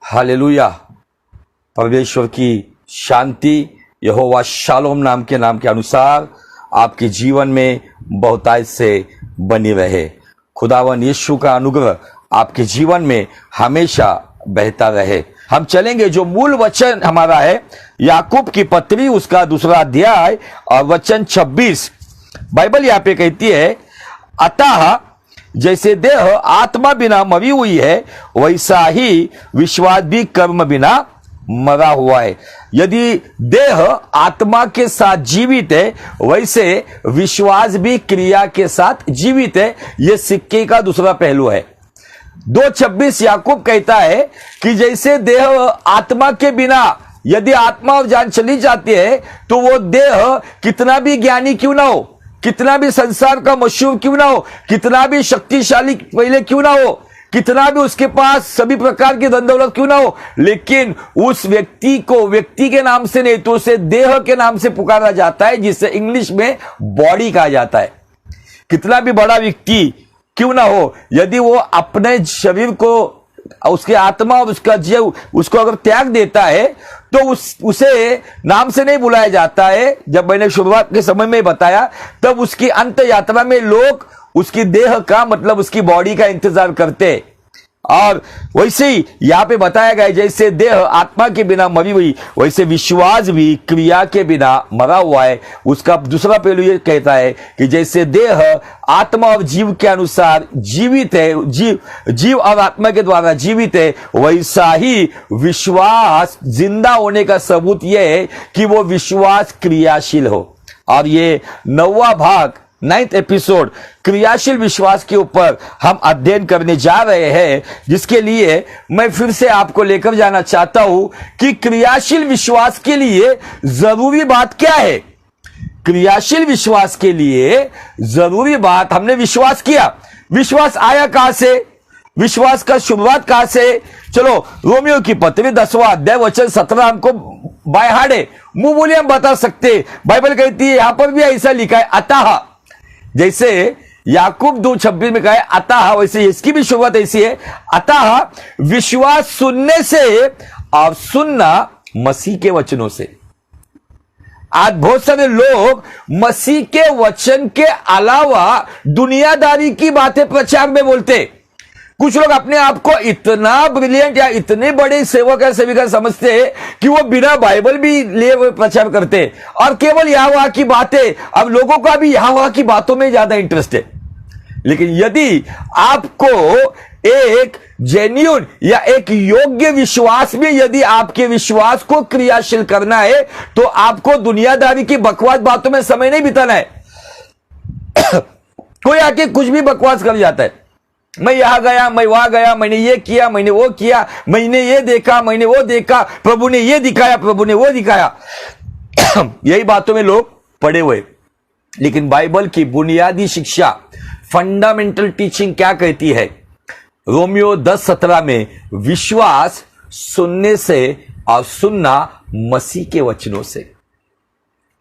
Hallelujah. परमेश्वर की शांति यहोवा shalom नाम के अनुसार आपके जीवन में बहुतायत से बनी रहे। खुदावन यीशु का अनुग्रह आपके जीवन में हमेशा बहता रहे। हम चलेंगे, जो मूल वचन हमारा है याकूब की पत्री उसका 2 अध्याय और वचन 26। बाइबल यहाँ पे कहती है, अतः जैसे देह आत्मा बिना मरी हुई है, वैसा ही विश्वास भी कर्म बिना मरा हुआ है। यदि देह आत्मा के साथ जीवित है, वैसे विश्वास भी क्रिया के साथ जीवित है। यह सिक्के का दूसरा पहलू है। 2:26 याकूब कहता है कि जैसे देह आत्मा के बिना, यदि आत्मा और जान चली जाती है, तो वो देह कितना भी ज्ञानी क्यों ना हो, कितना भी संसार का मशहूर क्यों ना हो, कितना भी शक्तिशाली पहले क्यों ना हो, कितना भी उसके पास सभी प्रकार की धन दौलत क्यों ना हो, लेकिन उस व्यक्ति को व्यक्ति के नाम से नहीं तो उसे देह के नाम से पुकारा जाता है, जिसे इंग्लिश में बॉडी कहा जाता है। कितना भी बड़ा व्यक्ति क्यों ना हो, यदि वो अपने शरीर को, उसके आत्मा और उसका जीव उसको अगर त्याग देता है, तो उसे नाम से नहीं बुलाया जाता है। जब मैंने शुरुआत के समय में बताया, तब उसकी अंत यात्रा में लोग उसकी देह का मतलब उसकी बॉडी का इंतजार करते। और वैसे ही यहां पे बताया गया, जैसे देह आत्मा के बिना मरी हुई, वैसे विश्वास भी क्रिया के बिना मरा हुआ है। उसका दूसरा पहलू ये कहता है कि जैसे देह आत्मा और जीव के अनुसार जीवित है, जीव और आत्मा के द्वारा जीवित है, वैसा ही विश्वास जिंदा होने का सबूत यह है कि वो विश्वास क्रियाशील हो। और ये 9वां भाग 9th एपिसोड क्रियाशील विश्वास के ऊपर हम अध्ययन करने जा रहे हैं, जिसके लिए मैं फिर से आपको लेकर जाना चाहता हूं कि क्रियाशील विश्वास के लिए जरूरी बात क्या है। क्रियाशील विश्वास के लिए जरूरी बात, हमने विश्वास किया, विश्वास आया कहां से, विश्वास का शुरुआत कहां से। चलो, रोमियो की पत्री 10वां अध्याय वचन 17 हमको बाय हार्ट है, मुंह बोले हम बता सकते। बाइबल कहती है, यहां पर भी ऐसा लिखा है, अतः जैसे याकूब 2:26 में कहा है अतः, वैसे इसकी भी शुरुआत ऐसी है, अतः विश्वास सुनने से और सुनना मसीह के वचनों से। आज बहुत सारे लोग मसीह के वचन के अलावा दुनियादारी की बातें प्रचार में बोलते। कुछ लोग अपने आप को इतना ब्रिलियंट या इतने बड़े सेवक या सेविका समझते हैं कि वो बिना बाइबल भी लिए हुए प्रचार करते और केवल यहाँ वहां की बातें। अब लोगों का भी यहाँ वहां की बातों में ज्यादा इंटरेस्ट है। लेकिन यदि आपको एक जेन्युइन या एक योग्य विश्वास में, यदि आपके विश्वास को क्रियाशील करना है, तो आपको दुनियादारी की बकवास बातों में समय नहीं बिताना है। कोई आके कुछ भी बकवास कर जाता है, मैं यहां गया, मैं वहां गया, मैंने ये किया, मैंने वो किया, मैंने ये देखा, मैंने वो देखा, प्रभु ने ये दिखाया, प्रभु ने वो दिखाया। यही बातों में लोग पड़े हुए। लेकिन बाइबल की बुनियादी शिक्षा, फंडामेंटल टीचिंग क्या कहती है? रोमियो 10:17 में विश्वास सुनने से और सुनना मसीह के वचनों से।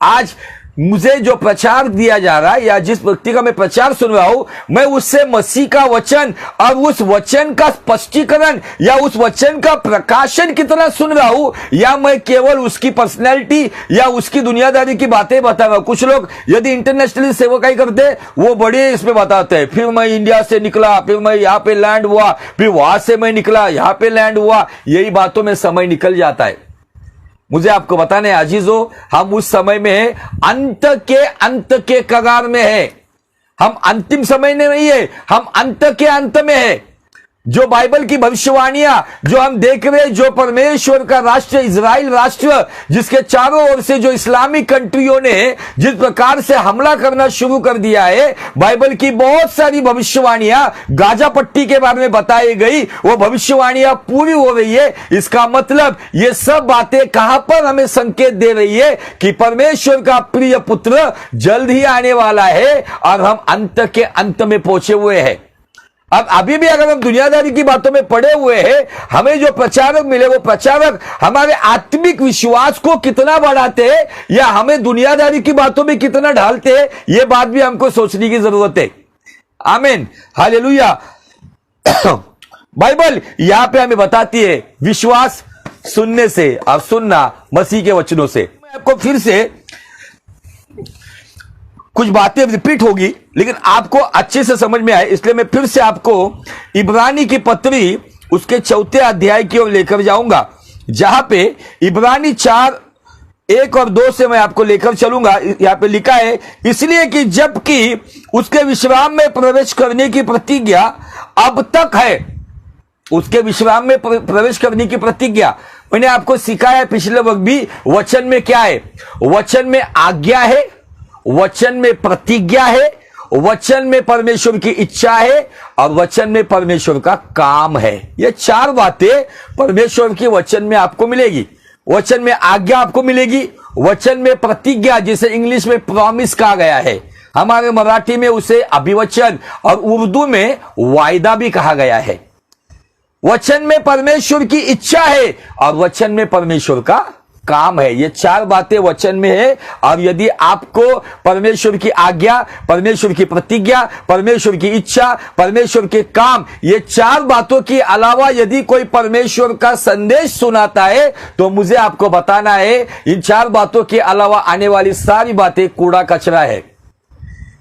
आज मुझे जो प्रचार दिया जा रहा है या जिस व्यक्ति का मैं प्रचार सुन रहा हूं, मैं उससे मसीह का वचन और उस वचन का स्पष्टीकरण या उस वचन का प्रकाशन कितना सुन रहा हूं, या मैं केवल उसकी पर्सनैलिटी या उसकी दुनियादारी की बातें बता रहा हूं। कुछ लोग यदि इंटरनेशनली सेवकाई करते, वो बड़े इसमें बताते हैं, फिर मैं इंडिया से निकला, फिर मैं यहां पे लैंड हुआ, फिर वहां से मैं निकला, यहां पे लैंड हुआ। यही बातों में समय निकल जाता है। मुझे आपको बताने अजीजों, हम उस समय में है, अंत के कगार में है। हम अंतिम समय में नहीं है, हम अंत के अंत में है। जो बाइबल की भविष्यवाणियां जो हम देख रहे हैं, जो परमेश्वर का राष्ट्र इजराइल राष्ट्र, जिसके चारों ओर से जो इस्लामिक कंट्रियों ने जिस प्रकार से हमला करना शुरू कर दिया है, बाइबल की बहुत सारी भविष्यवाणियां गाजा पट्टी के बारे में बताई गई, वो भविष्यवाणियां पूरी हो रही है। इसका मतलब ये सब बातें कहां पर हमें संकेत दे रही है कि परमेश्वर का प्रिय पुत्र जल्द ही आने वाला है और हम अंत के अंत में पहुंचे हुए हैं। अब अभी भी अगर हम दुनियादारी की बातों में पड़े हुए हैं, हमें जो प्रचारक मिले, वो प्रचारक हमारे आत्मिक विश्वास को कितना बढ़ाते हैं या हमें दुनियादारी की बातों में कितना ढालते हैं, यह बात भी हमको सोचने की जरूरत है। आमीन, हालेलुया। बाइबल यहां पे हमें बताती है विश्वास सुनने से और सुनना मसीह के वचनों से। मैं आपको फिर से कुछ बातें रिपीट होगी लेकिन आपको अच्छे से समझ में आए, इसलिए मैं फिर से आपको इब्रानी की पत्री उसके 4 अध्याय की ओर लेकर जाऊंगा, जहां पे इब्रानी 4:1-2 से मैं आपको लेकर चलूंगा। यहां पे लिखा है, इसलिए कि जबकि उसके विश्राम में प्रवेश करने की प्रतिज्ञा अब तक है, उसके विश्राम में प्रवेश करने की प्रतिज्ञा मैंने आपको सिखाया पिछले वक्त भी। वचन में क्या है? वचन में आज्ञा है, वचन में प्रतिज्ञा है, वचन में परमेश्वर की इच्छा है और वचन में परमेश्वर का काम है। ये 4 बातें परमेश्वर के वचन में आपको मिलेगी। वचन में आज्ञा आपको मिलेगी, वचन में प्रतिज्ञा जिसे इंग्लिश में प्रॉमिस कहा गया है, हमारे मराठी में उसे अभिवचन और उर्दू में वायदा भी कहा गया है। वचन में परमेश्वर की इच्छा है और वचन में परमेश्वर का काम है। ये 4 बातें वचन में है और यदि आपको परमेश्वर की आज्ञा, परमेश्वर की प्रतिज्ञा, परमेश्वर की इच्छा, परमेश्वर के काम, ये 4 बातों के अलावा यदि कोई परमेश्वर का संदेश सुनाता है तो मुझे आपको बताना है इन 4 बातों के अलावा आने वाली सारी बातें कूड़ा कचरा है।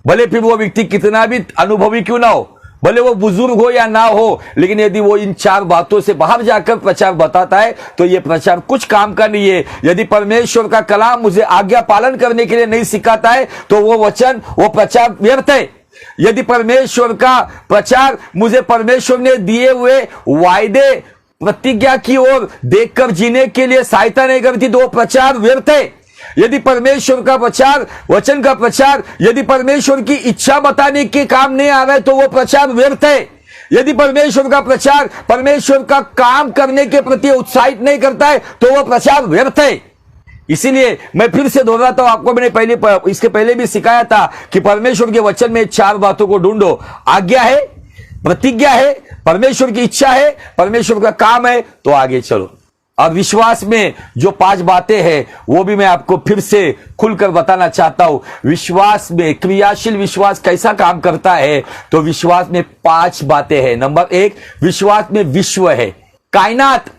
भले फिर वो व्यक्ति कितना भी अनुभवी क्यों ना हो, भले वो बुजुर्ग हो या ना हो, लेकिन यदि वो इन 4 बातों से बाहर जाकर प्रचार बताता है तो ये प्रचार कुछ काम का नहीं है। यदि परमेश्वर का कलाम मुझे आज्ञा पालन करने के लिए नहीं सिखाता है तो वो वचन, वो प्रचार व्यर्थ है। यदि परमेश्वर का प्रचार मुझे परमेश्वर ने दिए हुए वायदे, प्रतिज्ञा की ओर देखकर जीने के लिए सहायता नहीं करती तो वो प्रचार व्यर्थ है। यदि परमेश्वर का प्रचार, वचन का प्रचार, यदि परमेश्वर की इच्छा बताने के काम नहीं आ रहा है तो वो प्रचार व्यर्थ है। यदि परमेश्वर का प्रचार परमेश्वर का काम करने के प्रति उत्साहित नहीं करता है तो वो प्रचार व्यर्थ है। इसीलिए मैं फिर से दोहराता हूं, आपको मैंने इसके पहले भी सिखाया था कि परमेश्वर के वचन में 4 बातों को ढूंढो। आज्ञा है, प्रतिज्ञा है, परमेश्वर की इच्छा है, परमेश्वर का काम है, तो आगे चलो। और विश्वास में जो 5 बातें हैं वो भी मैं आपको फिर से खुलकर बताना चाहता हूं। विश्वास में, क्रियाशील विश्वास कैसा काम करता है, तो विश्वास में 5 बातें हैं। नंबर 1, विश्वास में विश्व है, कायनात।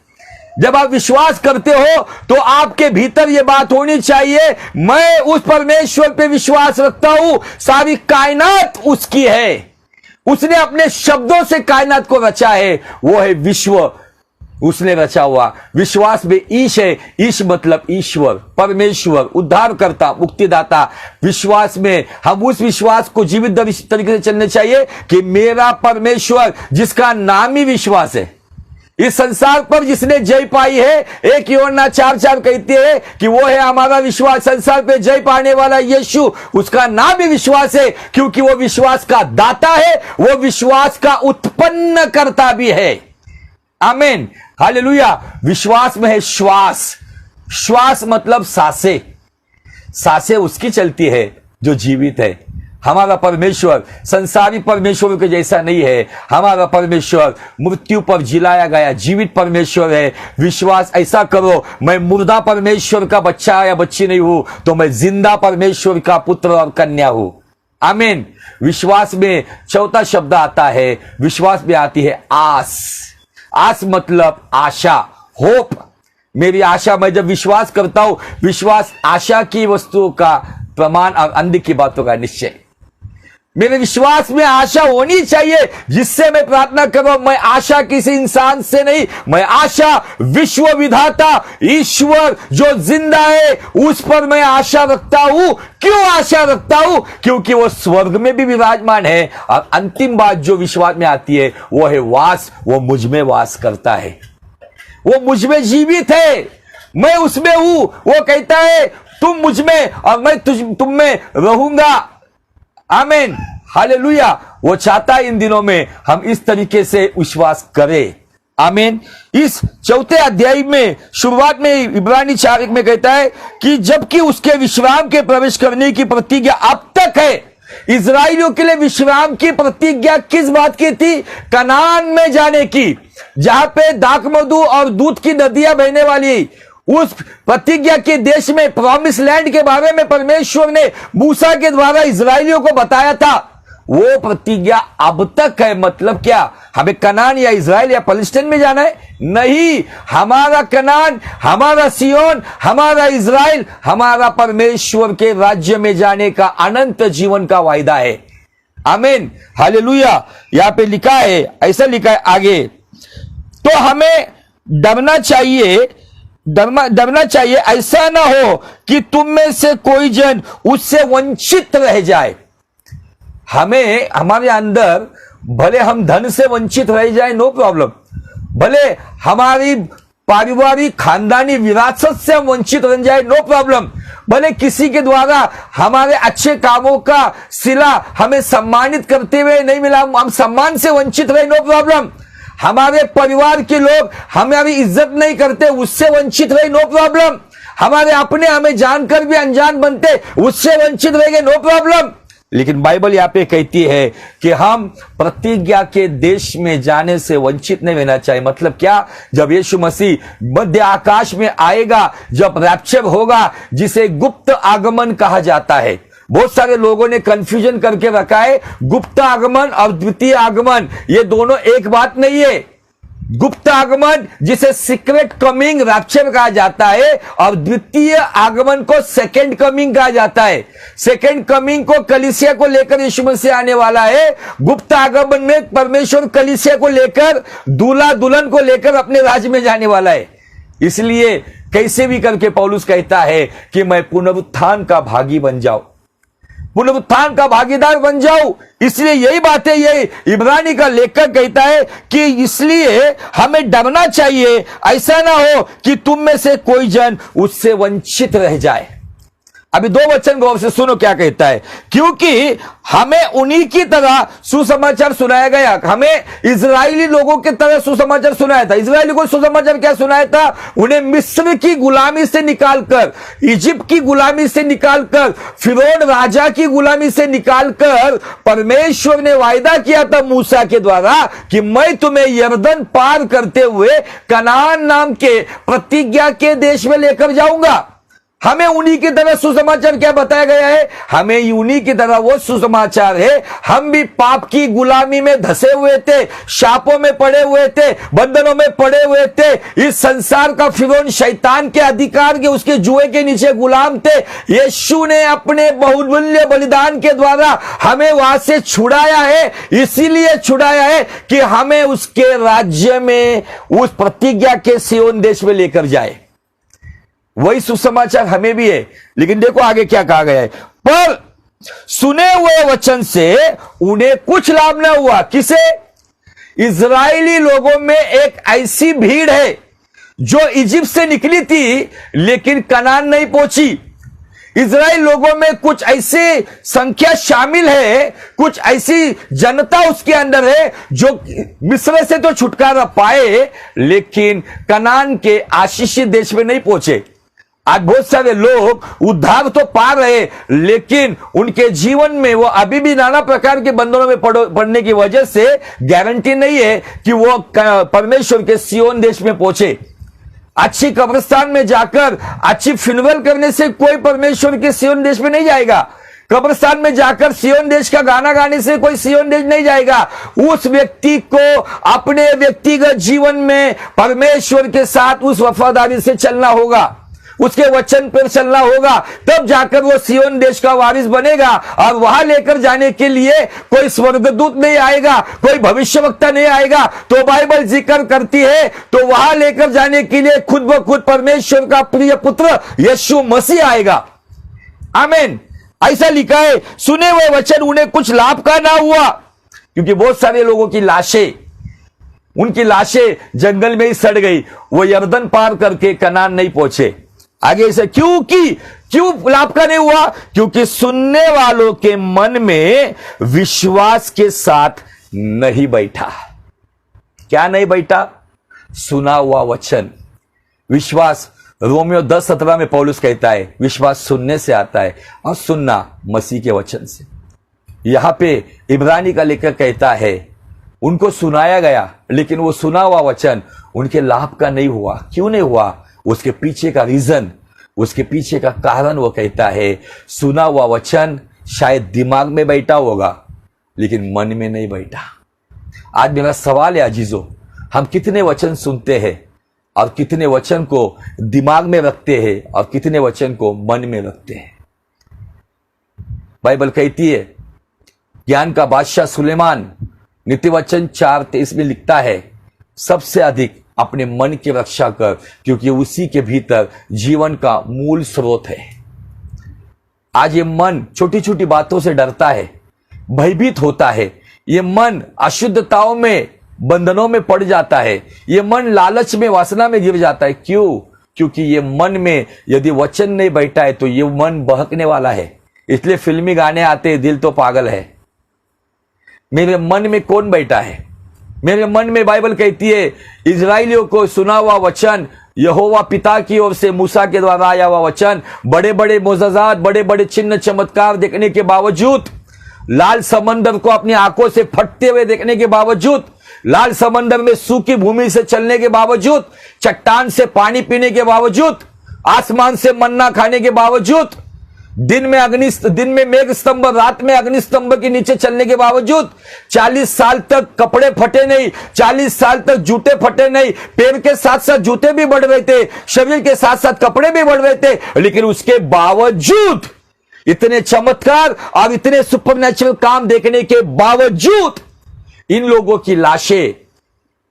जब आप विश्वास करते हो तो आपके भीतर यह बात होनी चाहिए, मैं उस परमेश्वर पे विश्वास रखता हूं, सारी कायनात उसकी है, उसने अपने शब्दों से कायनात को रचा है, वो है विश्व, उसने रचा हुआ। विश्वास में ईश है, ईश मतलब ईश्वर, परमेश्वर, उद्धारकर्ता, मुक्तिदाता। विश्वास में हम उस विश्वास को जीवित तरीके से चलने चाहिए कि मेरा परमेश्वर, जिसका नाम ही विश्वास है, इस संसार पर जिसने जय पाई है, 1 यूहन्ना 4:4 कहती है कि वो है हमारा विश्वास, संसार पे जय पाने वाला यीशु, उसका नाम ही विश्वास है, क्योंकि वो विश्वास का दाता है, वो विश्वास का उत्पन्न करता भी है। आमीन, हालेलुया। विश्वास में है श्वास, श्वास मतलब सांसें, सांसें उसकी चलती है जो जीवित है। हमारा परमेश्वर संसारी परमेश्वर के जैसा नहीं है, हमारा परमेश्वर मृत्यु पर जिलाया गया जीवित परमेश्वर है। विश्वास ऐसा करो, मैं मुर्दा परमेश्वर का बच्चा या बच्ची नहीं हूं, तो मैं जिंदा परमेश्वर का पुत्र और कन्या हूं। आमीन। विश्वास में 4था शब्द आता है, विश्वास में आती है आस। आस मतलब आशा, होप। मेरी आशा, मैं जब विश्वास करता हूं, विश्वास आशा की वस्तुओं का प्रमाण और अंध की बातों का निश्चय। मेरे विश्वास में आशा होनी चाहिए, जिससे मैं प्रार्थना करूं, मैं आशा किसी इंसान से नहीं, मैं आशा विश्व विधाता ईश्वर जो जिंदा है उस पर मैं आशा रखता हूं। क्यों आशा रखता हूं? क्योंकि वो स्वर्ग में भी विराजमान है। और अंतिम बात जो विश्वास में आती है वो है वास, वो मुझ में वास करता है, वो मुझ में जीवित है, मैं उसमें हूं। वो कहता है तुम मुझ में और मैं तुम में रहूंगा। आमीन, हालेलुया। वो चाहता है इन दिनों में हम इस तरीके से विश्वास करें। आमीन। इस 4 अध्याय में शुरुआत में इब्रानी 4:1 में कहता है कि जबकि उसके विश्राम के प्रवेश करने की प्रतिज्ञा अब तक है। इजराइलियों के लिए विश्राम की प्रतिज्ञा किस बात की थी? कनान में जाने की, जहां पे दाखमधु और दूध की नदियां बहने वाली उस प्रतिज्ञा के देश में, प्रॉमिस लैंड के बारे में परमेश्वर ने मूसा के द्वारा इजराइलियों को बताया था। वो प्रतिज्ञा अब तक है। मतलब क्या, हमें कनान या इज़राइल या पैलेस्टाइन में जाना है? नहीं, हमारा कनान, हमारा सियोन, हमारा इज़राइल, हमारा परमेश्वर के राज्य में जाने का अनंत जीवन का वायदा है। आमीन, हालेलुया। यहां पे लिखा है, ऐसा लिखा है आगे, तो हमें डरना चाहिए, डरना चाहिए, ऐसा ना हो कि तुम में से कोई जन उससे वंचित रह जाए। हमें, हमारे अंदर भले हम धन से वंचित रह जाए, नो प्रॉब्लम, भले हमारी पारिवारिक खानदानी विरासत से हम वंचित रह जाए, नो प्रॉब्लम, भले किसी के द्वारा हमारे अच्छे कामों का सिला हमें सम्मानित करते हुए नहीं मिला, हम सम्मान से वंचित रहे, नो प्रॉब्लम, हमारे परिवार के लोग हमारी इज्जत नहीं करते, उससे वंचित रहे, नो प्रॉब्लम, हमारे अपने हमें जानकर भी अनजान बनते, उससे वंचित रहेंगे, नो प्रॉब्लम। लेकिन बाइबल यहां पे कहती है कि हम प्रतिज्ञा के देश में जाने से वंचित नहीं रहना चाहिए। मतलब क्या, जब यीशु मसीह मध्य आकाश में आएगा, जब रैप्चर होगा, जिसे गुप्त आगमन कहा जाता है, बहुत सारे लोगों ने कंफ्यूजन करके रखा है, गुप्त आगमन और द्वितीय आगमन ये दोनों एक बात नहीं है। गुप्त आगमन जिसे सीक्रेट कमिंग रैप्चर कहा जाता है, और द्वितीय आगमन को सेकंड कमिंग कहा जाता है। सेकंड कमिंग को कलीसिया को लेकर यीशु मसीह आने वाला है। गुप्त आगमन में परमेश्वर कलीसिया को लेकर, दूल्हा दुल्हन को लेकर अपने राज्य में जाने वाला है। इसलिए कैसे भी करके पौलुस कहता है कि मैं पुनरुत्थान का भागी बन जाऊं, पुनरुत्थान का भागीदार बन जाऊं। इसलिए यही बात है, यही इब्रानी का लेखक कहता है कि इसलिए हमें डरना चाहिए, ऐसा ना हो कि तुम में से कोई जन उससे वंचित रह जाए। अभी 2 वचन गौर से सुनो क्या कहता है, क्योंकि हमें उन्हीं की तरह सुसमाचार सुनाया गया। हमें इजरायली लोगों की तरह सुसमाचार सुनाया था। इजरायली को सुसमाचार क्या सुनाया था? उन्हें मिस्र की गुलामी से निकालकर, इजिप्ट की गुलामी से निकालकर, फिरौन राजा की गुलामी से निकालकर परमेश्वर ने वायदा किया था मूसा के द्वारा कि मैं तुम्हें यरदन पार करते हुए कनान नाम के प्रतिज्ञा के देश में लेकर जाऊंगा। हमें उन्हीं की तरह सुसमाचार क्या बताया गया है? हमें उन्हीं की तरह वो सुसमाचार है। हम भी पाप की गुलामी में धसे हुए थे, शापों में पड़े हुए थे, बंधनों में पड़े हुए थे, इस संसार का फिरौन शैतान के अधिकार के, उसके जुए के नीचे गुलाम थे। यीशु ने अपने बहुमूल्य बलिदान के द्वारा हमें वहां से छुड़ाया है। इसीलिए छुड़ाया है कि हमें उसके राज्य में, उस प्रतिज्ञा के सिय्योन देश में लेकर जाए। वही सुसमाचार हमें भी है। लेकिन देखो आगे क्या कहा गया है, पर सुने हुए वचन से उन्हें कुछ लाभ न हुआ। किसे? इजरायली लोगों में एक ऐसी भीड़ है जो इजिप्ट से निकली थी लेकिन कनान नहीं पहुंची। इजराइल लोगों में कुछ ऐसी संख्या शामिल है, कुछ ऐसी जनता उसके अंदर है जो मिस्र से तो छुटकारा पाए लेकिन कनान के आशीषित देश में नहीं पहुंचे। आज बहुत सारे लोग उद्धार तो पा रहे लेकिन उनके जीवन में वो अभी भी नाना प्रकार के बंधनों में पड़ने की वजह से गारंटी नहीं है कि वो परमेश्वर के सिय्योन देश में पहुंचे। अच्छी कब्रिस्तान में जाकर अच्छी फ्यूनरल करने से कोई परमेश्वर के सिय्योन देश में नहीं जाएगा। कब्रिस्तान में जाकर सिय्योन देश का गाना गाने से कोई सिय्योन देश नहीं जाएगा। उस व्यक्ति को अपने व्यक्तिगत जीवन में परमेश्वर के साथ उस वफादारी से चलना होगा, उसके वचन पर चलना होगा, तब जाकर वो सिय्योन देश का वारिस बनेगा। और वहां लेकर जाने के लिए कोई स्वर्गदूत नहीं आएगा, कोई भविष्यवक्ता नहीं आएगा। तो बाइबल जिक्र करती है तो वहां लेकर जाने के लिए खुद ब खुद परमेश्वर का प्रिय पुत्र यीशु मसीह आएगा। आमीन। ऐसा लिखा है, सुने हुए वचन उन्हें कुछ लाभ का ना हुआ, क्योंकि बहुत सारे लोगों की लाशें, उनकी लाशें जंगल में ही सड़ गई, वो यरदन पार करके कनान नहीं पहुंचे। आगे से क्यों लाभ का नहीं हुआ? क्योंकि सुनने वालों के मन में विश्वास के साथ नहीं बैठा। क्या नहीं बैठा? सुना हुआ वचन। विश्वास, रोमियो 10:17 में पौलुस कहता है विश्वास सुनने से आता है और सुनना मसीह के वचन से। यहां पे इब्रानी का लेखक कहता है उनको सुनाया गया लेकिन वो सुना हुआ वचन उनके लाभ का नहीं हुआ। क्यों नहीं हुआ? उसके पीछे का रीजन, उसके पीछे का कारण वो कहता है सुना हुआ वचन शायद दिमाग में बैठा होगा, लेकिन मन में नहीं बैठा। आज मेरा सवाल है अजीजों, हम कितने वचन सुनते हैं और कितने वचन को दिमाग में रखते हैं और कितने वचन को मन में रखते हैं। बाइबल कहती है, ज्ञान का बादशाह सुलेमान नीति वचन 4:23 में लिखता है, सबसे अधिक अपने मन की रक्षा कर, क्योंकि उसी के भीतर जीवन का मूल स्रोत है। आज ये मन छोटी छोटी बातों से डरता है, भयभीत होता है। ये मन अशुद्धताओं में, बंधनों में पड़ जाता है। ये मन लालच में, वासना में गिर जाता है। क्यों? क्योंकि ये मन में यदि वचन नहीं बैठा है तो ये मन बहकने वाला है। इसलिए फिल्मी गाने आते हैं, दिल तो पागल है। मेरे मन में कौन बैठा है? मेरे मन में बाइबल कहती है, इजराइलियों को सुना हुआ वचन, यहोवा पिता की ओर से मूसा के द्वारा आया हुआ वचन, बड़े बड़े मोजज़ात, बड़े बड़े चिन्ह चमत्कार देखने के बावजूद, लाल समंदर को अपनी आंखों से फटते हुए देखने के बावजूद, लाल समंदर में सूखी भूमि से चलने के बावजूद, चट्टान से पानी पीने के बावजूद, आसमान से मन्ना खाने के बावजूद, दिन में मेघ स्तंभ, रात में अग्नि स्तंभ के नीचे चलने के बावजूद, 40 साल तक कपड़े फटे नहीं, 40 साल तक जूते फटे नहीं, पैर के साथ साथ जूते भी बढ़ रहे थे, शरीर के साथ साथ कपड़े भी बढ़ रहे थे, लेकिन उसके बावजूद, इतने चमत्कार और इतने सुपरनैचुरल काम देखने के बावजूद इन लोगों की लाशें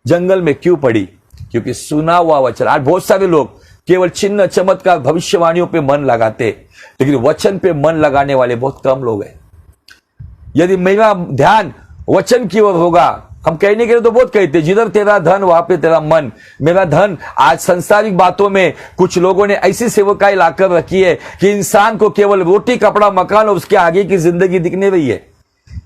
जंगल में क्यों पड़ी? क्योंकि सुना हुआ वचन। आज बहुत सारे लोग केवल चिन्ह चमत्कार भविष्यवाणियों पे मन लगाते, लेकिन वचन पे मन लगाने वाले बहुत कम लोग हैं। यदि मेरा ध्यान वचन की ओर होगा, हम कहने के लिए तो बहुत कहते, जिधर तेरा धन वहां पे तेरा मन। मेरा धन आज सांसारिक बातों में कुछ लोगों ने ऐसी सेवकाई लाकर रखी है कि इंसान को केवल रोटी, कपड़ा, मकान और उसके आगे की जिंदगी दिखने रही है।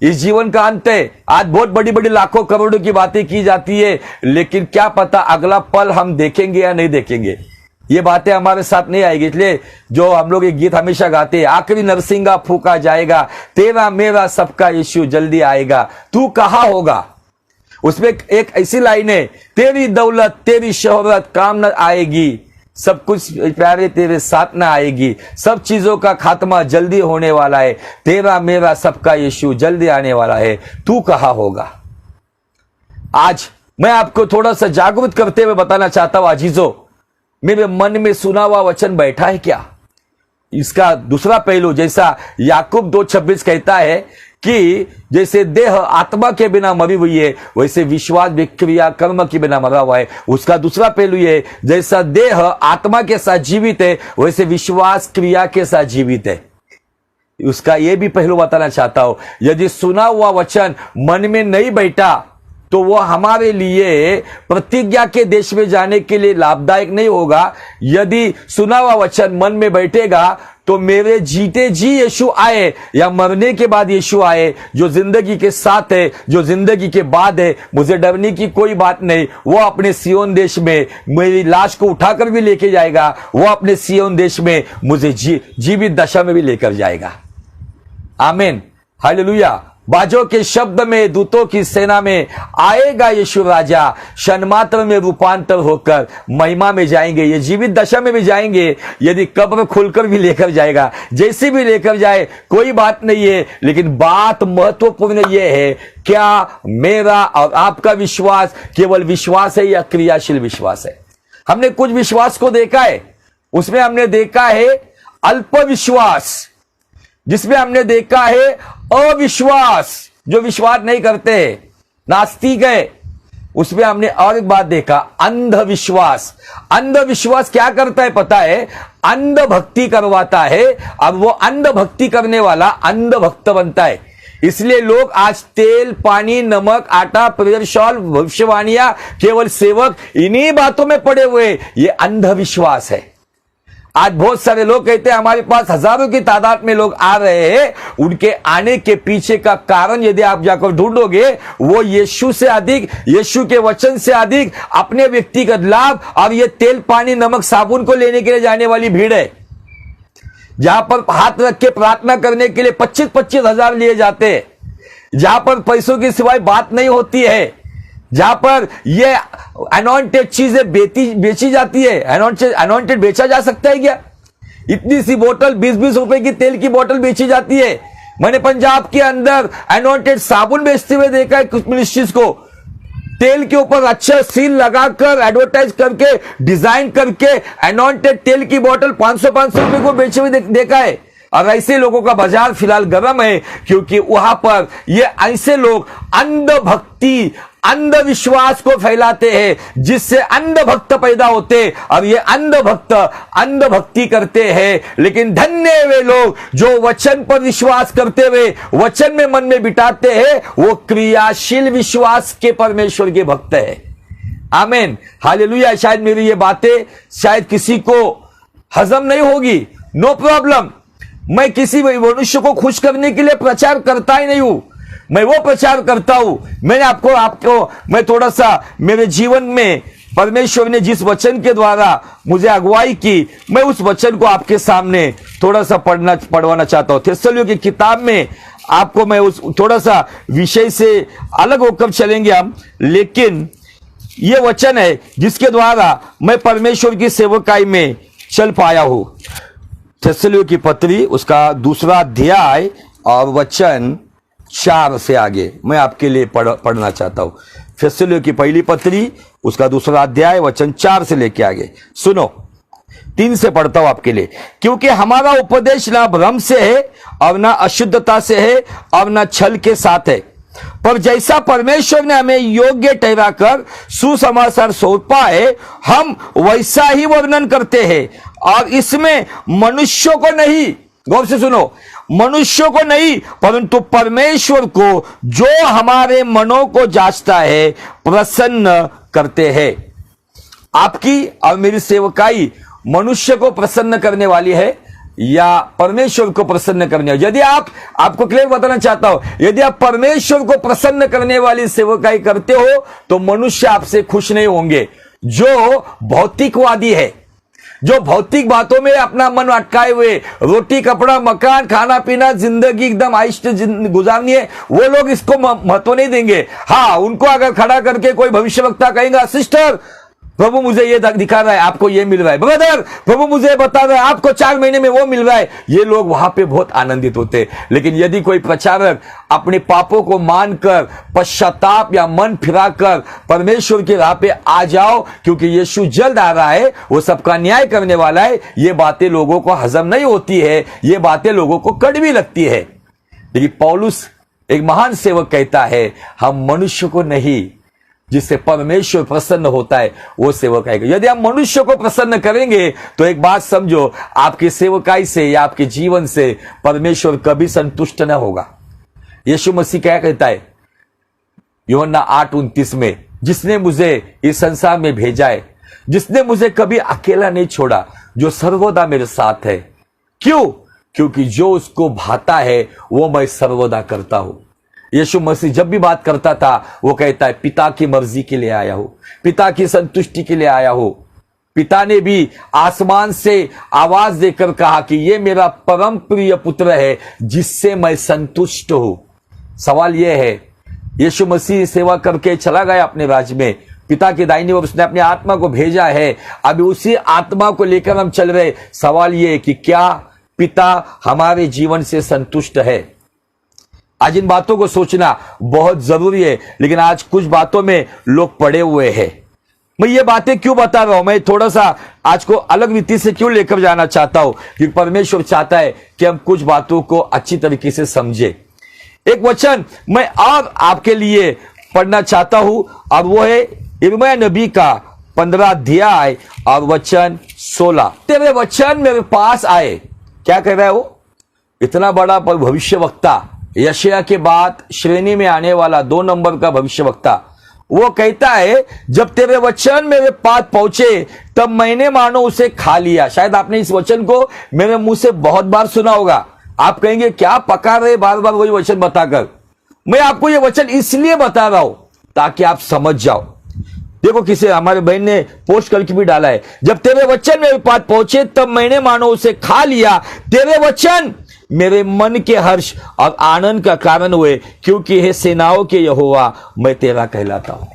इस जीवन का अंत है। आज बहुत बड़ी बड़ी लाखों करोड़ों की बातें की जाती है, लेकिन क्या पता अगला पल हम देखेंगे या नहीं देखेंगे। ये बातें हमारे साथ नहीं आएगी। इसलिए जो हम लोग एक गीत हमेशा गाते हैं, आखिरी नरसिंगा फूका जाएगा, तेरा मेरा सबका यीशु जल्दी आएगा, तू कहां होगा। उसमें एक ऐसी लाइन है, तेरी दौलत तेरी शोहरत काम न आएगी, सब कुछ प्यारे तेरे साथ ना आएगी, सब चीजों का खात्मा जल्दी होने वाला है, तेरा मेरा सबका यीशु जल्दी आने वाला है, तू कहां होगा। आज मैं आपको थोड़ा सा जागरूक करते हुए बताना चाहता हूं, अजीजों, मेरे मन में सुना हुआ वचन बैठा है क्या? इसका दूसरा पहलू, जैसा याकूब 2:26 कहता है कि जैसे देह आत्मा के बिना मरी हुई है, वैसे विश्वास भी क्रिया कर्म के बिना मरा हुआ है। उसका दूसरा पहलू ये, जैसा देह आत्मा के साथ जीवित है, वैसे विश्वास क्रिया के साथ जीवित है। उसका यह भी पहलू बताना चाहता हूं, यदि सुना हुआ वचन मन में नहीं बैठा तो वो हमारे लिए प्रतिज्ञा के देश में जाने के लिए लाभदायक नहीं होगा। यदि सुना हुआ वचन मन में बैठेगा तो मेरे जीते जी यीशु आए या मरने के बाद यीशु आए, जो जिंदगी के साथ है, जो जिंदगी के बाद है, मुझे डरने की कोई बात नहीं। वो अपने सियोन देश में मेरी लाश को उठाकर भी लेके जाएगा, वो अपने सियोन देश में मुझे जीवित दशा में भी लेकर जाएगा। आमीन, हालेलुया। बाजों के शब्द में, दूतों की सेना में आएगा यीशु राजा, क्षण मात्र में रूपांतर होकर महिमा में जाएंगे। ये जीवित दशा में भी जाएंगे, यदि कब्र खुलकर भी लेकर जाएगा, जैसे भी लेकर जाए कोई बात नहीं है, लेकिन बात महत्वपूर्ण यह है, क्या मेरा और आपका विश्वास केवल विश्वास है या क्रियाशील विश्वास है? हमने कुछ विश्वास को देखा है, उसमें हमने देखा है अल्प विश्वास, जिसमें हमने देखा है अविश्वास, जो विश्वास नहीं करते, नास्तिक है। उसमें हमने और एक बात देखा, अंधविश्वास। अंधविश्वास क्या करता है पता है? अंध भक्ति करवाता है। अब वो अंध भक्ति करने वाला अंध भक्त बनता है। इसलिए लोग आज तेल, पानी, नमक, आटा, प्रेयर शॉल, भविष्यवाणियां, केवल सेवक, इन्हीं बातों में पड़े हुए। ये अंधविश्वास है। आज बहुत सारे लोग कहते हैं हमारे पास हजारों की तादाद में लोग आ रहे हैं, उनके आने के पीछे का कारण यदि आप जाकर ढूंढोगे, वो यीशु से अधिक, यीशु के वचन से अधिक अपने व्यक्तिगत लाभ और ये तेल, पानी, नमक, साबुन को लेने के लिए जाने वाली भीड़ है। जहां पर हाथ रख के प्रार्थना करने के लिए 25-25 हजार लिए जाते हैं, जहां पर पैसों की सिवाय बात नहीं होती है, जहां पर ये अनॉइंटेड चीजें बेची जाती है। अनॉइंटेड बेचा जा सकता है क्या? इतनी सी बोतल 20-20 रुपए की तेल की बोतल बेची जाती है, मैंने पंजाब के अंदर एनोटेड साबुन बेचते हुए देखा है कुछ मिनिस्ट्रीज को, तेल के ऊपर अच्छा सील लगाकर एडवर्टाइज करके डिजाइन करके एनोटेड तेल की बोतल 500 रुपए को बेचे हुए देखा है। और ऐसे लोगों का बाजार फिलहाल गर्म है, क्योंकि वहां पर ये ऐसे लोग अंधभक्ति अंधविश्वास को फैलाते हैं, जिससे अंधभक्त पैदा होते, और ये अंधभक्त अंधभक्ति करते हैं। लेकिन धन्य वे लोग जो वचन पर विश्वास करते हुए वचन में मन में बिठाते हैं, वो क्रियाशील विश्वास के परमेश्वर के भक्त है। आमीन, हालेलुया। शायद मेरी ये बातें शायद किसी को हजम नहीं होगी, नो प्रॉब्लम। मैं किसी मनुष्य को खुश करने के लिए प्रचार करता ही नहीं हूं, मैं वो प्रचार करता हूं। मैंने आपको मैं थोड़ा सा मेरे जीवन में परमेश्वर ने जिस वचन के द्वारा मुझे अगुवाई की, मैं उस वचन को आपके सामने थोड़ा सा पढ़वाना चाहता हूं। थिस्सलुनियों की किताब में आपको मैं उस थोड़ा सा विषय से अलग होकर चलेंगे हम, लेकिन ये वचन है जिसके द्वारा मैं परमेश्वर की सेवकाई में चल पाया हूं। थिस्सलुनियों की पत्री उसका 2 अध्याय और वचन 4 से आगे मैं आपके लिए पढ़ना चाहता हूं। थिस्सलुनियों की पहली पत्री उसका 2 अध्याय वचन 4 से लेके आगे सुनो। 3 से पढ़ता हूं आपके लिए। क्योंकि हमारा उपदेश ना भ्रम से है और ना अशुद्धता से है और ना छल के साथ है, पर जैसा परमेश्वर ने हमें योग्य ठहराकर सुसमाचार सौंपा है, हम वैसा ही वर्णन करते हैं। और इसमें मनुष्यों को नहीं, गौर से सुनो, मनुष्यों को नहीं परंतु परमेश्वर को जो हमारे मनों को जांचता है प्रसन्न करते हैं। आपकी और मेरी सेवकाई मनुष्य को प्रसन्न करने वाली है या परमेश्वर को प्रसन्न करने वाली? यदि आपको क्लियर बताना चाहता हूं, यदि आप परमेश्वर को प्रसन्न करने वाली सेवकाई करते हो तो मनुष्य आपसे खुश नहीं होंगे। जो भौतिकवादी है, जो भौतिक बातों में अपना मन अटकाए हुए, रोटी कपड़ा मकान खाना पीना जिंदगी एकदम आइष्ट गुजारनी है, वो लोग इसको महत्व नहीं देंगे। हाँ, उनको अगर खड़ा करके कोई भविष्यवक्ता कहेगा, सिस्टर प्रभु मुझे ये दिखा रहा है, आपको ये मिल रहा है, ब्रदर प्रभु मुझे बता रहा है, आपको 4 महीने में वो मिल रहा है, ये लोग वहां पे बहुत आनंदित होते हैं। लेकिन यदि कोई प्रचारक अपने पापों को मानकर पश्चाताप या मन फिराकर परमेश्वर की राह पे आ जाओ, क्योंकि यीशु जल्द आ रहा है, वो सबका न्याय करने वाला है, ये बातें लोगों को हजम नहीं होती है, ये बातें लोगों को कड़वी लगती है। लेकिन पौलुस एक महान सेवक कहता है, हम मनुष्य को नहीं, जिससे परमेश्वर प्रसन्न होता है वो सेवक आएगा। यदि आप मनुष्य को प्रसन्न करेंगे तो एक बात समझो, आपकी सेवकाई से या आपके जीवन से परमेश्वर कभी संतुष्ट न होगा। यीशु मसीह क्या कहता है यूहन्ना 8:29 में, जिसने मुझे इस संसार में भेजा है, जिसने मुझे कभी अकेला नहीं छोड़ा, जो सर्वदा मेरे साथ है। क्यों? क्योंकि जो उसको भाता है वो मैं सर्वदा करता हूं। यीशु मसीह जब भी बात करता था वो कहता है, पिता की मर्जी के लिए आया हो, पिता की संतुष्टि के लिए आया हो। पिता ने भी आसमान से आवाज देकर कहा कि ये मेरा परम प्रिय पुत्र है जिससे मैं संतुष्ट हूं। सवाल यह है, यीशु मसीह सेवा करके चला गया अपने राज्य में, पिता की दाहिनी ओर उसने अपने आत्मा को भेजा है, अभी उसी आत्मा को लेकर हम चल रहे। सवाल यह है कि क्या पिता हमारे जीवन से संतुष्ट है? आज इन बातों को सोचना बहुत जरूरी है, लेकिन आज कुछ बातों में लोग पड़े हुए हैं। मैं ये बातें क्यों बता रहा हूं, मैं थोड़ा सा आज को अलग रीति से क्यों लेकर जाना चाहता हूं, क्योंकि परमेश्वर चाहता है कि हम कुछ बातों को अच्छी तरीके से समझे। एक वचन मैं और आपके लिए पढ़ना चाहता हूं, और वो है यिर्मयाह नबी का 15 अध्याय और वचन 16। तेरे वचन मेरे पास आए। क्या कह रहा है वो? इतना बड़ा भविष्यवक्ता, यशायाह के बाद श्रेणी में आने वाला 2 नंबर का भविष्यवक्ता, वो कहता है, जब तेरे वचन मेरे पास पहुंचे तब मैंने मानो उसे खा लिया। शायद आपने इस वचन को मेरे मुंह से बहुत बार सुना होगा। आप कहेंगे क्या पका रहे बार बार वही वचन बताकर? मैं आपको ये वचन इसलिए बता रहा हूं ताकि आप समझ जाओ। देखो, किसी हमारे बहन ने पोस्ट करके भी डाला है, जब तेरे वचन मेरे पास पहुंचे तब मैंने मानो उसे खा लिया। तेरे वचन मेरे मन के हर्ष और आनंद का कारण हुए, क्योंकि हे सेनाओं के यहोवा मैं तेरा कहलाता हूं।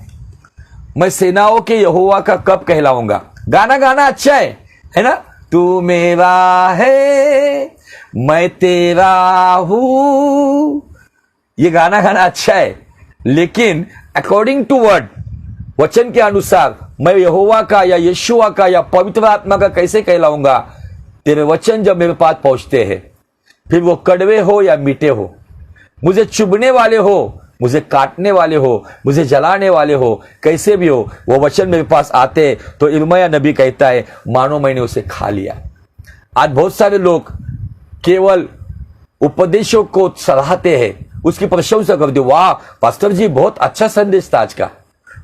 मैं सेनाओं के यहोवा का कब कहलाऊंगा? गाना गाना अच्छा है ना? तू मेरा है मैं तेरा हूं। ये गाना अच्छा है, लेकिन अकॉर्डिंग टू वर्ड, वचन के अनुसार मैं यहोवा का या यीशुआ का या पवित्र आत्मा का कैसे कहलाऊंगा? तेरे वचन जब मेरे पास पहुंचते हैं, फिर वो कड़वे हो या मीठे हो, मुझे चुभने वाले हो, मुझे काटने वाले हो, मुझे जलाने वाले हो, कैसे भी हो, वो वचन मेरे पास आते तो इर्मिया नबी कहता है मानो मैंने उसे खा लिया। आज बहुत सारे लोग केवल उपदेशों को सराहते हैं, उसकी प्रशंसा करते, वाह पास्टर जी बहुत अच्छा संदेश था, आज का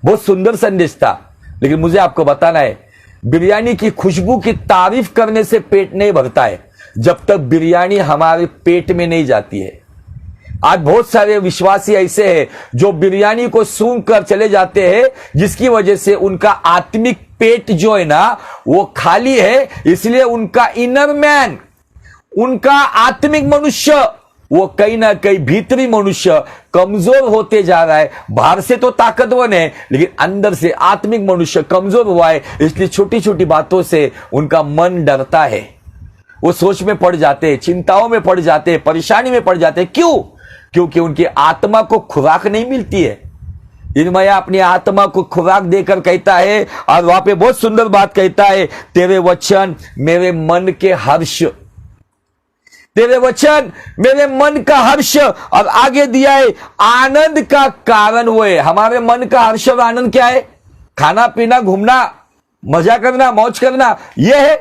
बहुत सुंदर संदेश था। लेकिन मुझे आपको बताना है, बिरयानी की खुशबू की तारीफ करने से पेट नहीं भरता है जब तक बिरयानी हमारे पेट में नहीं जाती है। आज बहुत सारे विश्वासी ऐसे हैं जो बिरयानी को सूंघ कर चले जाते हैं, जिसकी वजह से उनका आत्मिक पेट जो है ना वो खाली है, इसलिए उनका इनर मैन, उनका आत्मिक मनुष्य, वो कहीं ना कहीं भीतरी मनुष्य कमजोर होते जा रहा है। बाहर से तो ताकतवर है, लेकिन अंदर से आत्मिक मनुष्य कमजोर हुआ है। इसलिए छोटी छोटी बातों से उनका मन डरता है, वो सोच में पड़ जाते हैं, चिंताओं में पड़ जाते हैं, परेशानी में पड़ जाते हैं। क्यों? क्योंकि उनकी आत्मा को खुराक नहीं मिलती है। इर्मिया अपनी आत्मा को खुराक देकर कहता है, और वहां पे बहुत सुंदर बात कहता है, तेरे वचन मेरे मन के हर्ष, तेरे वचन मेरे मन का हर्ष, और आगे दिया है आनंद का कारण हुए। हमारे मन का हर्ष और आनंद क्या है? खाना पीना, घूमना, मजा करना, मौज करना, यह है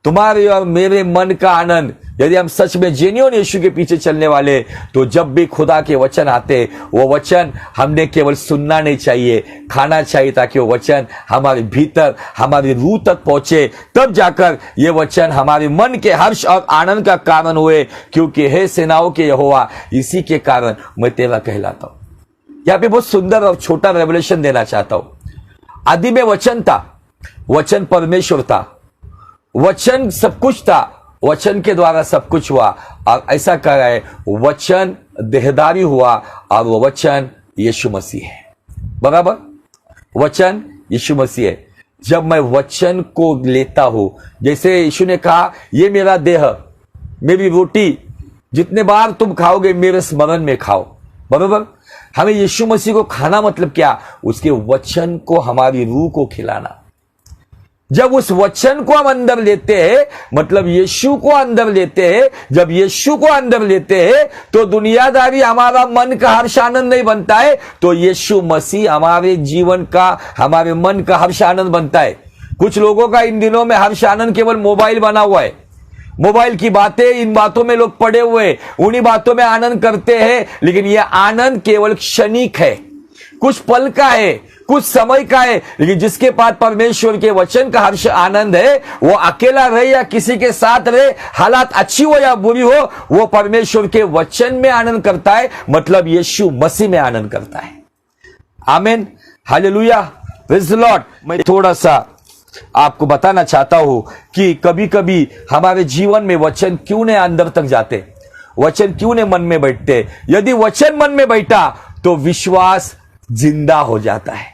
तुम्हारे और मेरे मन का आनंद। यदि हम सच में जेन्युइन यीशु के पीछे चलने वाले, तो जब भी खुदा के वचन आते, वो वचन हमने केवल सुनना नहीं चाहिए, खाना चाहिए, ताकि वो वचन हमारे भीतर, हमारी रूह तक पहुंचे। तब जाकर ये वचन हमारे मन के हर्ष और आनंद का कारण हुए, क्योंकि हे सेनाओं के यहोवा, इसी के कारण मैं तेरा कहलाता हूं। यहां पे बहुत सुंदर और छोटा रेवलेशन देना चाहता हूं। आदि में वचन था, वचन परमेश्वर था, वचन सब कुछ था, वचन के द्वारा सब कुछ हुआ, और ऐसा कह रहा है वचन देहधारी हुआ, और वो वचन यीशु मसीह है। बराबर, वचन यीशु मसीह है। जब मैं वचन को लेता हूं, जैसे यीशु ने कहा ये मेरा देह, मेरी रोटी, जितने बार तुम खाओगे मेरे स्मरण में खाओ। बराबर, हमें यीशु मसीह को खाना मतलब क्या? उसके वचन को हमारी रूह को खिलाना। जब उस वचन को हम अंदर लेते हैं, मतलब यीशु को अंदर लेते हैं, जब यीशु को अंदर लेते हैं, तो दुनियादारी हमारा मन का हर्ष आनंद नहीं बनता है, तो यीशु मसीह हमारे जीवन का, हमारे मन का हर्ष आनंद बनता है। कुछ लोगों का इन दिनों में हर्ष आनंद केवल मोबाइल बना हुआ है, मोबाइल की बातें, इन बातों में लोग पड़े हुए, उन्हीं बातों में आनंद करते हैं। लेकिन यह आनंद केवल क्षणिक है, कुछ पल का है, कुछ समय का है। लेकिन जिसके पास परमेश्वर के वचन का हर्ष आनंद है, वो अकेला रहे या किसी के साथ रहे, हालात अच्छी हो या बुरी हो, वो परमेश्वर के वचन में आनंद करता है, मतलब यीशु मसीह में आनंद करता है। आमीन, हालेलुया, प्रेज़ द लॉर्ड। मैं थोड़ा सा आपको बताना चाहता हूं कि कभी कभी हमारे जीवन में वचन क्यों नहीं अंदर तक जाते, वचन क्यों नहीं मन में बैठते। यदि वचन मन में बैठा तो विश्वास जिंदा हो जाता है।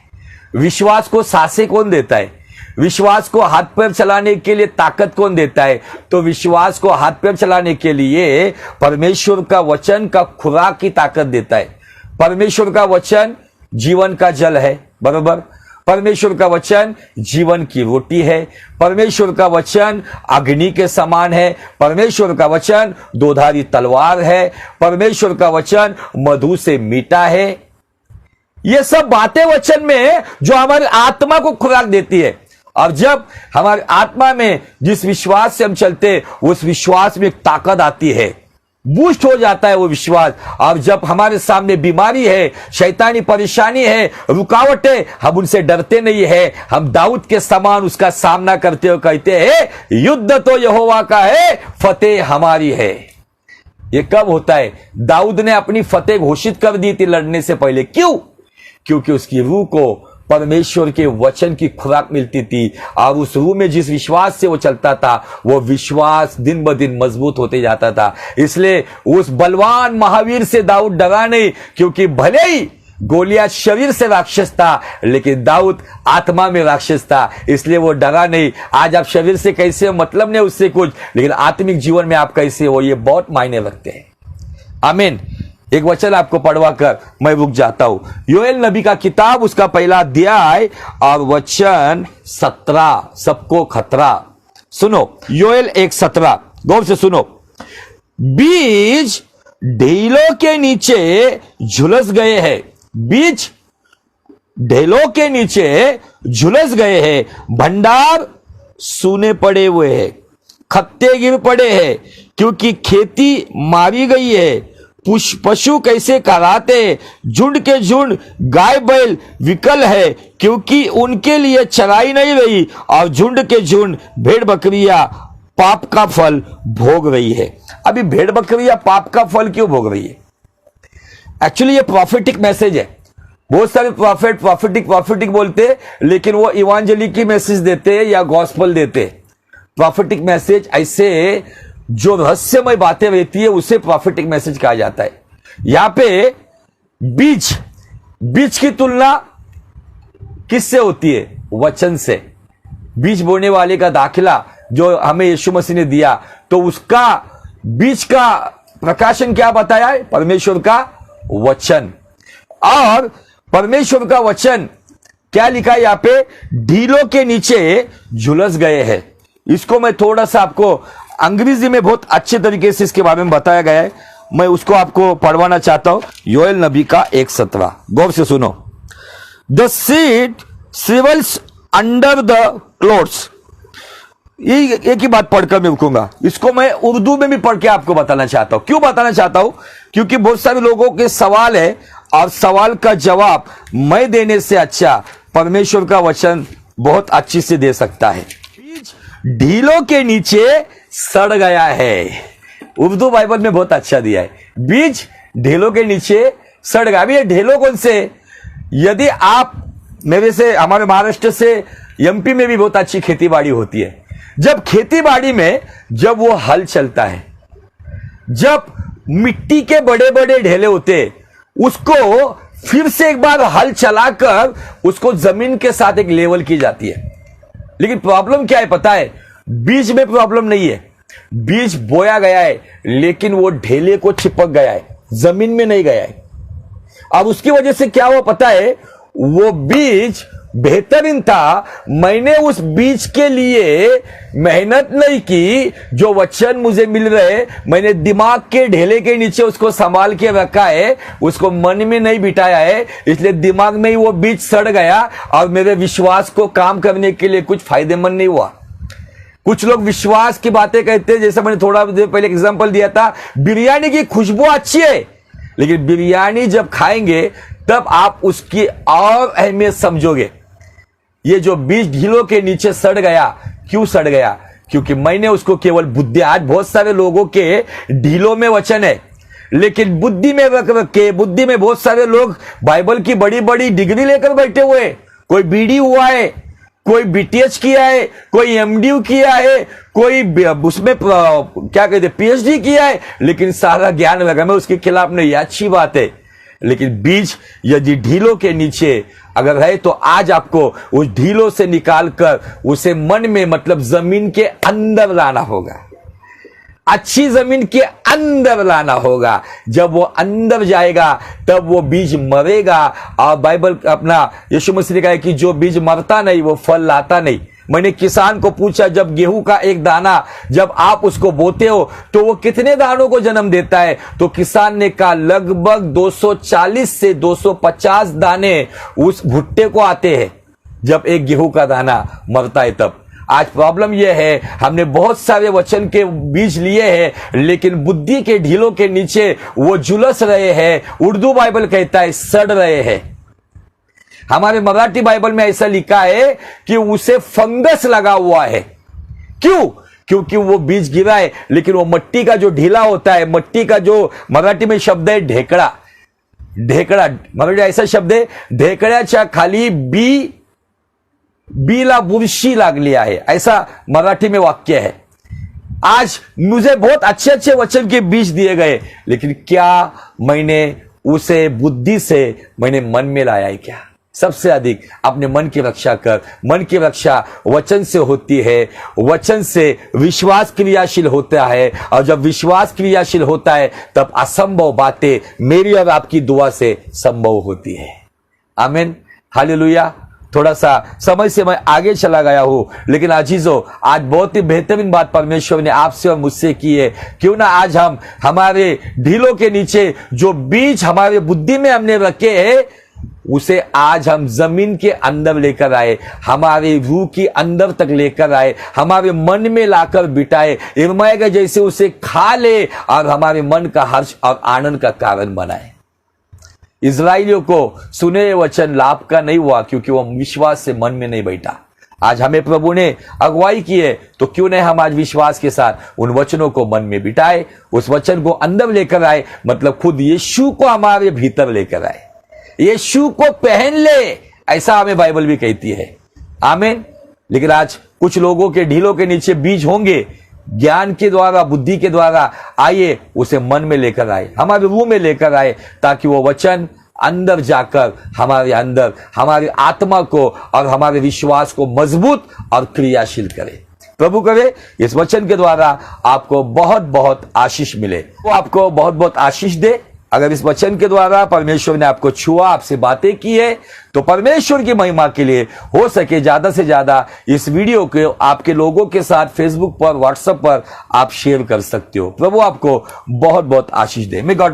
विश्वास को सांसें कौन देता है? विश्वास को हाथ पैर चलाने के लिए ताकत कौन देता है? तो विश्वास को हाथ पैर चलाने के लिए परमेश्वर का वचन का खुराक की ताकत देता है। परमेश्वर का वचन जीवन का जल है, बराबर। परमेश्वर का वचन जीवन की रोटी है। परमेश्वर का वचन अग्नि के समान है। परमेश्वर का वचन दोधारी तलवार है। परमेश्वर का वचन मधु से मीठा है। ये सब बातें वचन में है जो हमारी आत्मा को खुराक देती है। और जब हमारी आत्मा में जिस विश्वास से हम चलते, उस विश्वास में एक ताकत आती है, बूस्ट हो जाता है वो विश्वास। और जब हमारे सामने बीमारी है, शैतानी परेशानी है, रुकावट है, हम उनसे डरते नहीं है। हम दाऊद के समान उसका सामना करते हुए कहते हैं, युद्ध तो यहोवा का है, फतेह हमारी है। ये कब होता है? दाऊद ने अपनी फतेह घोषित कर दी थी लड़ने से पहले। क्यों? क्योंकि उसकी रूह को परमेश्वर के वचन की खुराक मिलती थी, और उस रूह में जिस विश्वास से वो चलता था, वो विश्वास दिन ब दिन मजबूत होते जाता था। इसलिए उस बलवान महावीर से दाऊद डरा नहीं, क्योंकि भले ही गोलियात शरीर से राक्षस था, लेकिन दाऊद आत्मा में राक्षस था, इसलिए वो डरा नहीं। आज आप शरीर से कैसे हो मतलब नहीं उससे कुछ, लेकिन आत्मिक जीवन में आप कैसे हो ये बहुत मायने रखते हैं। आमीन। एक वचन आपको पढ़वा कर मैं रुक जाता हूं। योएल नबी का किताब, उसका पहला अध्याय और वचन 17। सबको खतरा। सुनो, योएल 1:17 गौर से सुनो। बीज ढेलों के नीचे झुलस गए हैं, बीज ढेलों के नीचे झुलस गए हैं, भंडार सूने पड़े हुए हैं, खत्ते गिर पड़े हैं, क्योंकि खेती मारी गई है। पशु कैसे कराते, झुंड के झुंड गाय बैल विकल है, क्योंकि उनके लिए चराई नहीं रही, और झुंड के झुंड भेड़ बकरियां पाप का फल भोग रही है। अभी भेड़ बकरियां पाप का फल क्यों भोग रही है? एक्चुअली ये प्रॉफिटिक मैसेज है। बहुत सारे प्रॉफिटिक बोलते, लेकिन वो इवांजेलिक की मैसेज देते या गॉस्पल देते। प्रॉफिटिक मैसेज ऐसे जो रहस्यमय बातें रहती है उसे प्रॉफिटिक मैसेज कहा जाता है। यहां पे बीज की तुलना किससे होती है? वचन से। बीज बोने वाले का दाखिला जो हमें यीशु मसीह ने दिया, तो उसका बीज का प्रकाशन क्या बताया है? परमेश्वर का वचन। और परमेश्वर का वचन क्या लिखा है यहां पे? ढीलों के नीचे झुलस गए हैं। इसको मैं थोड़ा सा आपको अंग्रेजी में बहुत अच्छे तरीके से इसके बारे में बताया गया है, मैं उसको आपको पढ़वाना चाहता हूं। योएल नबी का 1:17 गौर से सुनो। The seed shrivels under the clothes. ये एक ही बात पढ़कर मैं रुकूंगा, इसको मैं उर्दू में भी पढ़ के आपको बताना चाहता हूं। क्यों बताना चाहता हूं? क्योंकि बहुत सारे लोगों के सवाल है, और सवाल का जवाब मैं देने से अच्छा परमेश्वर का वचन बहुत अच्छी से दे सकता है। ढीलों के नीचे सड़ गया है। उर्दू बाइबल में बहुत अच्छा दिया है, बीज ढेलों के नीचे सड़ गया। अभी ये ढेलों कौन से? यदि आप मेरे से, हमारे महाराष्ट्र से एमपी में भी बहुत अच्छी खेती बाड़ी होती है। जब खेती बाड़ी में जब वो हल चलता है, जब मिट्टी के बड़े बड़े ढेले होते, उसको फिर से एक बार हल चलाकर उसको जमीन के साथ एक लेवल की जाती है। लेकिन प्रॉब्लम क्या है पता है? बीज में प्रॉब्लम नहीं है। बीज बोया गया है, लेकिन वो ढेले को चिपक गया है, जमीन में नहीं गया है। अब उसकी वजह से क्या हुआ पता है? वो बीज बेहतरीन था, मैंने उस बीज के लिए मेहनत नहीं की। जो वचन मुझे मिल रहे, मैंने दिमाग के ढेले के नीचे उसको संभाल के रखा है, उसको मन में नहीं बिठाया है, इसलिए दिमाग में ही वो बीज सड़ गया, और मेरे विश्वास को काम करने के लिए कुछ फायदेमंद नहीं हुआ। कुछ लोग विश्वास की बातें कहते हैं, जैसे मैंने थोड़ा देर पहले एग्जांपल दिया था, बिरयानी की खुशबू अच्छी है, लेकिन बिरयानी जब खाएंगे तब आप उसकी और अहमियत समझोगे। ये जो बीज ढीलों के नीचे सड़ गया, क्यों सड़ गया? क्योंकि मैंने उसको केवल बुद्धि, आज बहुत सारे लोगों के ढीलों में वचन है, लेकिन बुद्धि में रख के, बुद्धि में बहुत सारे लोग बाइबल की बड़ी बड़ी डिग्री लेकर बैठे हुए। कोई बीडी हुआ है, कोई बीटीएच किया है, कोई एमडी किया है, कोई उसमें क्या कहते पीएचडी किया है, लेकिन सारा ज्ञान लगा। मैं उसके खिलाफ नहीं, अच्छी बात है, लेकिन बीज यदि ढीलों के नीचे अगर है, तो आज आपको उस ढीलों से निकालकर उसे मन में, मतलब जमीन के अंदर लाना होगा, अच्छी जमीन के अंदर लाना होगा। जब वो अंदर जाएगा तब वो बीज मरेगा। और बाइबल अपना यीशु मसीह ने कहा है कि जो बीज मरता नहीं वो फल लाता नहीं। मैंने किसान को पूछा, जब गेहूं का एक दाना जब आप उसको बोते हो तो वो कितने दानों को जन्म देता है? तो किसान ने कहा लगभग 240 से 250 दाने उस भुट्टे को आते हैं जब एक गेहूं का दाना मरता है तब। आज प्रॉब्लम यह है, हमने बहुत सारे वचन के बीज लिए हैं, लेकिन बुद्धि के ढीलों के नीचे वो झुलस रहे हैं। उर्दू बाइबल कहता है सड़ रहे हैं। हमारे मराठी बाइबल में ऐसा लिखा है कि उसे फंगस लगा हुआ है। क्यों? क्योंकि वो बीज गिरा है, लेकिन वो मट्टी का जो ढीला होता है, मट्टी का जो मराठी में शब्द है ढेकड़ा, ढेकड़ा मराठी ऐसा शब्द है, ढेकड्याच्या खाली बीला बुरशी लागली आहे, ऐसा मराठी में वाक्य है। आज मुझे बहुत अच्छे अच्छे वचन के बीज दिए गए, लेकिन क्या मैंने उसे बुद्धि से मैंने मन में लाया है क्या? सबसे अधिक अपने मन की रक्षा कर। मन की रक्षा वचन से होती है, वचन से विश्वास क्रियाशील होता है, और जब विश्वास क्रियाशील होता है तब असंभव बातें मेरी और आपकी दुआ से संभव होती है। आमीन, हालेलुया। थोड़ा सा समय से मैं आगे चला गया हूं, लेकिन अजीजों, आज बहुत ही बेहतरीन बात परमेश्वर ने आपसे और मुझसे की है। क्यों ना आज हम हमारे ढीलों के नीचे जो बीज हमारे बुद्धि में हमने रखे हैं, उसे आज हम जमीन के अंदर लेकर आए, हमारे रूह के अंदर तक लेकर आए, हमारे मन में लाकर बिठाए, यिर्मयाह के जैसे उसे खा ले और हमारे मन का हर्ष और आनंद का कारण बनाए। इस्राएलियों को सुने वचन लाभ का नहीं हुआ, क्योंकि वो विश्वास से मन में नहीं बैठा। आज हमें प्रभु ने अगुवाई की है, तो क्यों नहीं हम आज विश्वास के साथ उन वचनों को मन में बिठाए, उस वचन को अंदर लेकर आए, मतलब खुद यीशु को हमारे भीतर लेकर आए, यीशु को पहन ले, ऐसा हमें बाइबल भी कहती है। आमीन। लेकिन आज कुछ लोगों के ढीलों के नीचे बीज होंगे, ज्ञान के द्वारा, बुद्धि के द्वारा आइए, उसे मन में लेकर आए, हमारे रूह में लेकर आए, ताकि वो वचन अंदर जाकर हमारे अंदर हमारी आत्मा को और हमारे विश्वास को मजबूत और क्रियाशील करे। प्रभु करे इस वचन के द्वारा आपको बहुत बहुत आशीष मिले, वो आपको बहुत बहुत आशीष दे। अगर इस वचन के द्वारा परमेश्वर ने आपको छुआ, आपसे बातें की है, तो परमेश्वर की महिमा के लिए हो सके ज्यादा से ज्यादा इस वीडियो को आपके लोगों के साथ फेसबुक पर, व्हाट्सएप पर आप शेयर कर सकते हो। प्रभु आपको बहुत बहुत आशीष दे। May God